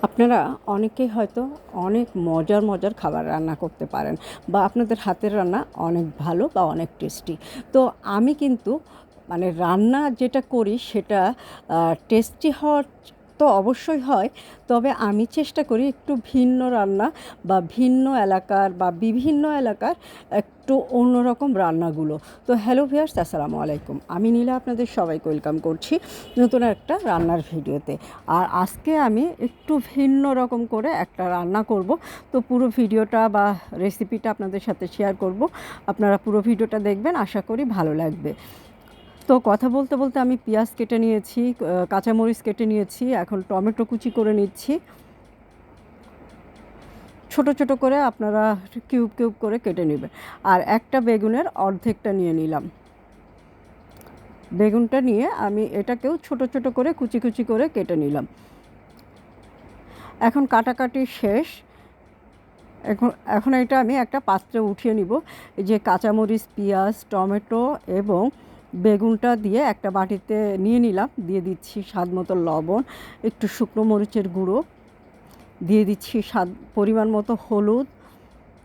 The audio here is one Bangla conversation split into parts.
আপনারা অনেকেই হয়তো অনেক মজার মজার খাবার রান্না করতে পারেন বা আপনাদের হাতের রান্না অনেক ভালো বা অনেক টেস্টি। তো আমি কিন্তু রান্না যেটা করি সেটা টেস্টি হওয়ার তো অবশ্যই হয়, তবে আমি চেষ্টা করি একটু ভিন্ন রান্না বা ভিন্ন এলাকার বা বিভিন্ন এলাকার একটু অন্যরকম রান্নাগুলো। তো হ্যালো ভিউয়ার্স, আসসালামু আলাইকুম। আমি নীলা আপনাদের সবাইকে ওয়েলকাম করছি নতুন একটা রান্নার ভিডিওতে। আর আজকে আমি একটু ভিন্ন রকম করে একটা রান্না করব। তো পুরো ভিডিওটা বা রেসিপিটা আপনাদের সাথে শেয়ার করব। আপনারা পুরো ভিডিওটা দেখবেন, আশা করি ভালো লাগবে। তো কথা বলতে বলতে আমি পেঁয়াজ কেটে নিয়েছি, কাঁচামরিচ কেটে নিয়েছি, এখন টমেটো কুচি করে নিচ্ছি। ছোট ছোট করে আপনারা কিউব কিউব করে কেটে নেবেন। আর একটা বেগুনের অর্ধেকটা নিয়ে নিলাম। বেগুনটা নিয়ে আমি এটাকেও ছোট ছোট করে কুচি কুচি করে কেটে নিলাম। এখন কাটাকাটি শেষ। এখন এখন এটা আমি একটা পাত্রে উঠিয়ে নিব। এই যে কাঁচামরিচ, পেঁয়াজ, টমেটো এবং বেগুনটা দিয়ে একটা বাটিতে নিয়ে নিলাম। দিয়ে দিচ্ছি স্বাদ মতো লবণ, একটু শুকনো মরিচের গুঁড়ো, দিয়ে দিচ্ছি স্বাদ পরিমাণ মতো হলুদ,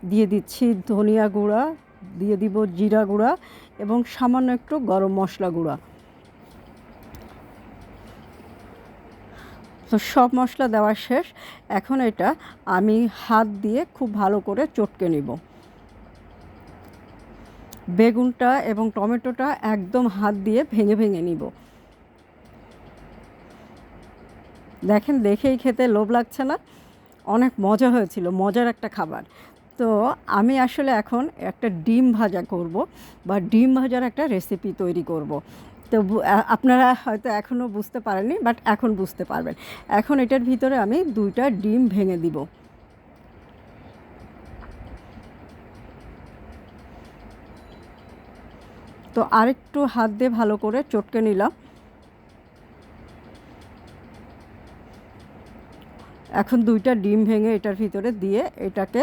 দিয়ে দিচ্ছি ধনিয়া গুঁড়া, দিয়ে দিব জিরা গুঁড়া এবং সামান্য একটু গরম মশলা গুঁড়া। তো সব মশলা দেওয়া শেষ। এখন এটা আমি হাত দিয়ে খুব ভালো করে চটকে নিব। বেগুনটা এবং টমেটোটা একদম হাত দিয়ে ভেঙে ভেঙে নিব। দেখেন, দেখেই খেতে লোভ লাগছে না? অনেক মজা হয়েছিল, মজার একটা খাবার। তো আমি আসলে এখন একটা ডিম ভাজা করব বা ডিম ভাজার একটা রেসিপি তৈরি করব। তো আপনারা হয়তো এখনও বুঝতে পারেননি, বাট এখন বুঝতে পারবেন। এখন এটার ভিতরে আমি 2টা ডিম ভেঙে দিব। তো আরেকটু হাত দিয়ে ভালো করে চটকে নিলাম। এখন 2টা ডিম ভেঙে এটার ভিতরে দিয়ে এটাকে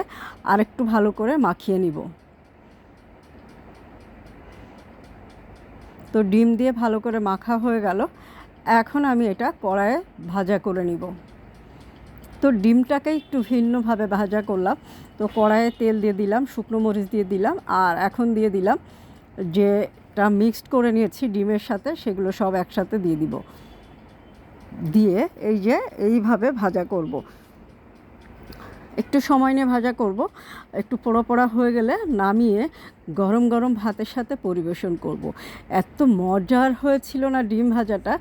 আরেকটু ভালো করে মাখিয়ে নিব। তো ডিম দিয়ে ভালো করে মাখা হয়ে গেল। এখন আমি এটা কড়াইয়ে ভাজা করে নিব। তো ডিমটাকে একটু ভিন্নভাবে ভাজা করলাম। তো কড়াইয়ে তেল দিয়ে দিলাম, শুকনো মরিচ দিয়ে দিলাম, আর এখন দিয়ে দিলাম যেটা মিক্সড করে নিয়েছি ডিমের সাথে, সেগুলো সব একসাথে দিয়ে দিব। দিয়ে এই যে এইভাবে ভাজা করব। একটু সময় নিয়ে ভাজা করব। একটু পোড়া পোড়া হয়ে গেলে নামিয়ে গরম গরম ভাতের সাথে পরিবেশন করব। এত মজার হয়েছিল না ডিম ভাজাটা,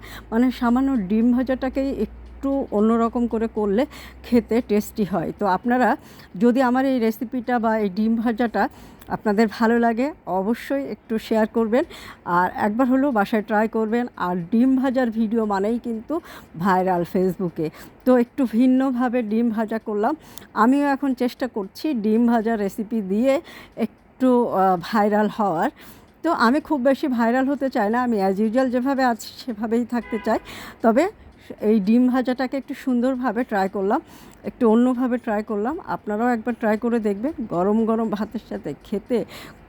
সামান্য ডিম ভাজাটাকেই একটু অন্যরকম করে করলে খেতে টেস্টি হয়। তো আপনারা যদি আমার এই রেসিপিটা বা এই ডিম ভাজাটা আপনাদের ভালো লাগে, অবশ্যই একটু শেয়ার করবেন আর একবার হলেও বাসায় ট্রাই করবেন। আর ডিম ভাজার ভিডিও মানেই কিন্তু ভাইরাল ফেসবুকে। তো একটু ভিন্নভাবে ডিম ভাজা করলাম। আমিও এখন চেষ্টা করছি ডিম ভাজার রেসিপি দিয়ে একটু ভাইরাল হওয়ার। তো আমি খুব বেশি ভাইরাল হতে চাই না, আমি অ্যাজ ইউজুয়াল যেভাবে আছি সেভাবেই থাকতে চাই। তবে এই ডিম ভাজাটাকে একটু সুন্দরভাবে ট্রাই করলাম, একটু অন্যভাবে ট্রাই করলাম। আপনারাও একবার ট্রাই করে দেখবেন, গরম গরম ভাতের সাথে খেতে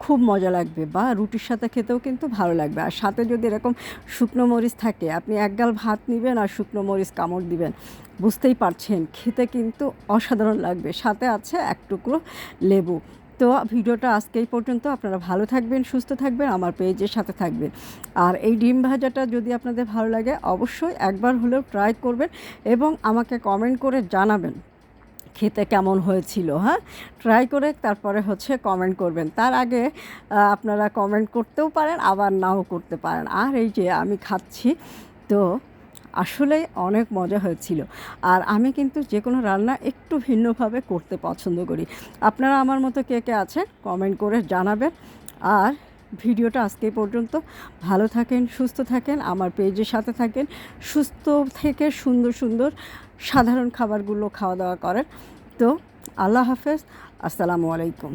খুব মজা লাগবে বা রুটির সাথে খেতেও কিন্তু ভালো লাগবে। আর সাথে যদি এরকম শুকনো মরিচ থাকে, আপনি এক গাল ভাত নেবেন আর শুকনো মরিচ কামড় দিবেন, বুঝতেই পারছেন খেতে কিন্তু অসাধারণ লাগবে। সাথে আছে এক টুকরো লেবু। তো ভিডিওটা আজকে এই পর্যন্ত। আপনারা ভালো থাকবেন, সুস্থ থাকবেন, আমার পেজের সাথে থাকবেন। আর এই ডিম ভাজাটা যদি আপনাদের ভালো লাগে, অবশ্যই একবার হলেও ট্রাই করবেন এবং আমাকে কমেন্ট করে জানাবেন খেতে কেমন হয়েছিল। হ্যাঁ, ট্রাই করে তারপরে কমেন্ট করবেন। তার আগে আপনারা কমেন্ট করতেও পারেন, আবার নাও করতে পারেন। আর এই যে আমি খাচ্ছি, তো আসলেই অনেক মজা হয়েছিল। আর আমি কিন্তু যে কোনো রান্না একটু ভিন্নভাবে করতে পছন্দ করি। আপনারা আমার মতো কে কে আছেন কমেন্ট করে জানাবেন। আর ভিডিওটা আজকে পর্যন্ত। ভালো থাকেন, সুস্থ থাকেন, আমার পেজের সাথে থাকেন। সুস্থ থেকে সুন্দর সুন্দর সাধারণ খাবারগুলো খাওয়া দাওয়া করেন। তো আল্লাহ হাফেজ, আসসালামু আলাইকুম।